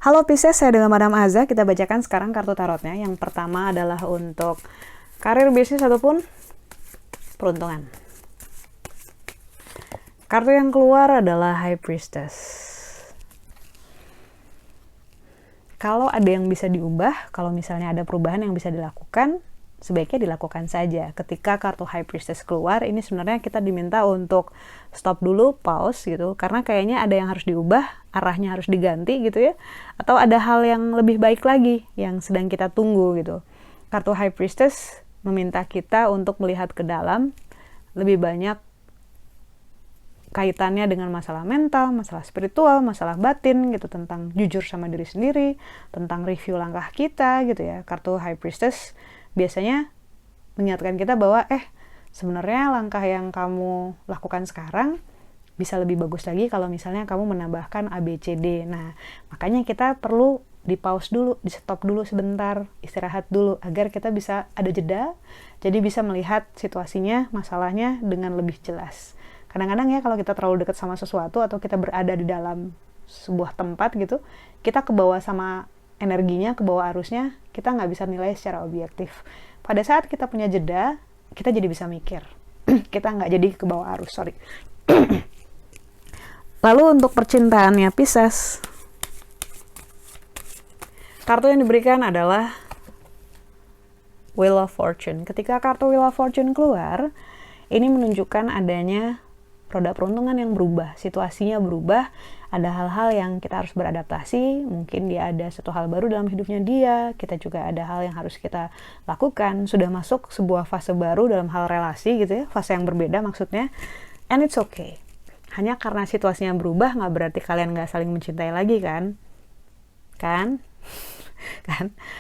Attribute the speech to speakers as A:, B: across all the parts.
A: Halo Pisces, saya dengan Madam Aza. Kita bacakan sekarang kartu tarotnya. Yang pertama adalah untuk karir, bisnis, ataupun peruntungan. Kartu yang keluar adalah High Priestess. Kalau ada yang bisa diubah, kalau misalnya ada perubahan yang bisa dilakukan, sebaiknya dilakukan saja. Ketika kartu High Priestess keluar, ini sebenarnya kita diminta untuk stop dulu, pause gitu, karena kayaknya ada yang harus diubah, arahnya harus diganti gitu ya, atau ada hal yang lebih baik lagi yang sedang kita tunggu gitu. Kartu High Priestess meminta kita untuk melihat ke dalam, lebih banyak kaitannya dengan masalah mental, masalah spiritual, masalah batin gitu, tentang jujur sama diri sendiri, tentang review langkah kita gitu ya. Kartu High Priestess biasanya mengingatkan kita bahwa sebenarnya langkah yang kamu lakukan sekarang bisa lebih bagus lagi kalau misalnya kamu menambahkan ABCD. Nah, makanya kita perlu di pause dulu, di stop dulu sebentar, istirahat dulu agar kita bisa ada jeda, jadi bisa melihat situasinya, masalahnya dengan lebih jelas. Kadang-kadang ya kalau kita terlalu dekat sama sesuatu atau kita berada di dalam sebuah tempat gitu, kita kebawa sama energinya, kebawa arusnya, kita nggak bisa nilai secara objektif. Pada saat kita punya jeda, kita jadi bisa mikir. Kita nggak jadi kebawa arus, sorry. Lalu untuk percintaannya Pisces, kartu yang diberikan adalah Wheel of Fortune. Ketika kartu Wheel of Fortune keluar, ini menunjukkan adanya roda peruntungan yang berubah, situasinya berubah, ada hal-hal yang kita harus beradaptasi, mungkin dia ada satu hal baru dalam hidupnya dia, kita juga ada hal yang harus kita lakukan, sudah masuk sebuah fase baru dalam hal relasi gitu ya, fase yang berbeda maksudnya, and it's okay. Hanya karena situasinya berubah nggak berarti kalian nggak saling mencintai lagi kan? Kan?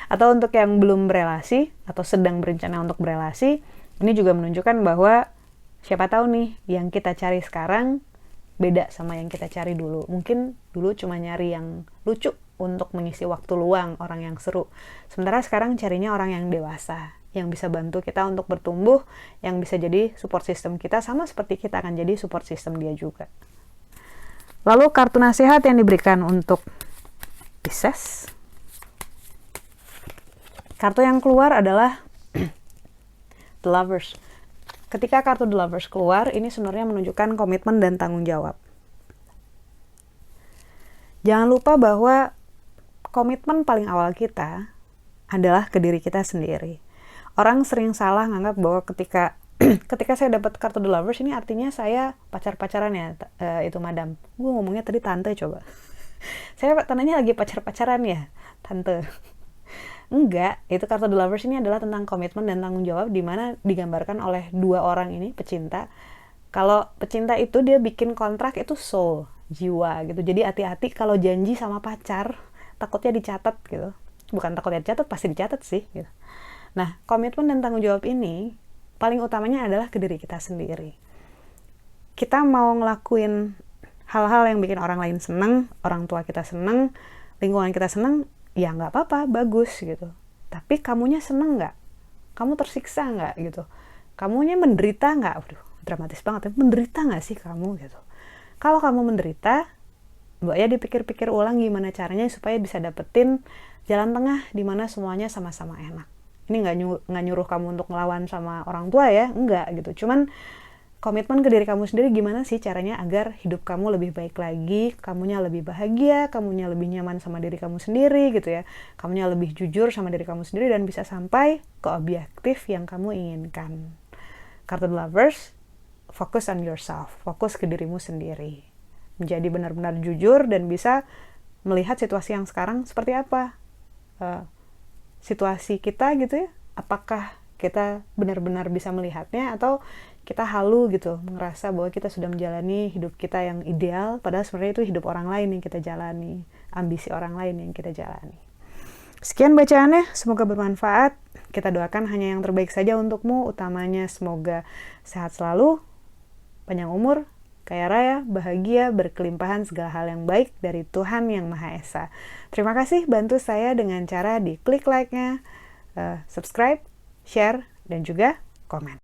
A: Atau untuk yang belum berelasi atau sedang berencana untuk berelasi, ini juga menunjukkan bahwa siapa tahu nih yang kita cari sekarang beda sama yang kita cari dulu. Mungkin dulu cuma nyari yang lucu untuk mengisi waktu luang, orang yang seru. Sementara sekarang carinya orang yang dewasa, yang bisa bantu kita untuk bertumbuh, yang bisa jadi support system kita, sama seperti kita akan jadi support system dia juga. Lalu kartu nasihat yang diberikan untuk Pisces. Kartu yang keluar adalah The Lovers. Ketika kartu The Lovers keluar, ini sebenarnya menunjukkan komitmen dan tanggung jawab. Jangan lupa bahwa komitmen paling awal kita adalah ke diri kita sendiri. Orang sering salah nganggap bahwa ketika saya dapat kartu The Lovers, ini artinya saya pacar-pacaran ya, itu madam. Gue ngomongnya tadi tante coba. Saya tandanya lagi pacar-pacaran ya, tante. Enggak, itu kartu The Lovers ini adalah tentang komitmen dan tanggung jawab, di mana digambarkan oleh dua orang ini, pecinta. Kalau pecinta itu dia bikin kontrak itu soul, jiwa gitu. Jadi hati-hati kalau janji sama pacar, takutnya dicatat gitu. Bukan takutnya dicatat, pasti dicatat sih gitu. Nah, komitmen dan tanggung jawab ini paling utamanya adalah ke diri kita sendiri. Kita mau ngelakuin hal-hal yang bikin orang lain seneng, orang tua kita seneng, lingkungan kita seneng, ya nggak apa-apa, bagus gitu. Tapi kamunya seneng nggak? Kamu tersiksa nggak gitu? Kamunya menderita nggak? Waduh, dramatis banget ya. Menderita nggak sih kamu gitu? Kalau kamu menderita, Mbak ya dipikir-pikir ulang gimana caranya supaya bisa dapetin jalan tengah di mana semuanya sama-sama enak. Ini nggak nyuruh kamu untuk ngelawan sama orang tua ya, enggak gitu. Cuman komitmen ke diri kamu sendiri, gimana sih caranya agar hidup kamu lebih baik lagi, kamunya lebih bahagia, kamunya lebih nyaman sama diri kamu sendiri gitu ya, kamunya lebih jujur sama diri kamu sendiri dan bisa sampai ke objektif yang kamu inginkan. Kartu The Lovers, focus on yourself, fokus ke dirimu sendiri, menjadi benar-benar jujur dan bisa melihat situasi yang sekarang seperti apa, situasi kita gitu ya, apakah kita benar-benar bisa melihatnya atau kita halu gitu, ngerasa bahwa kita sudah menjalani hidup kita yang ideal, padahal sebenarnya itu hidup orang lain yang kita jalani, ambisi orang lain yang kita jalani. Sekian bacaannya, semoga bermanfaat. Kita doakan hanya yang terbaik saja untukmu, utamanya semoga sehat selalu, panjang umur, kaya raya, bahagia, berkelimpahan segala hal yang baik dari Tuhan Yang Maha Esa. Terima kasih, bantu saya dengan cara di klik like-nya, subscribe, share, dan juga komen.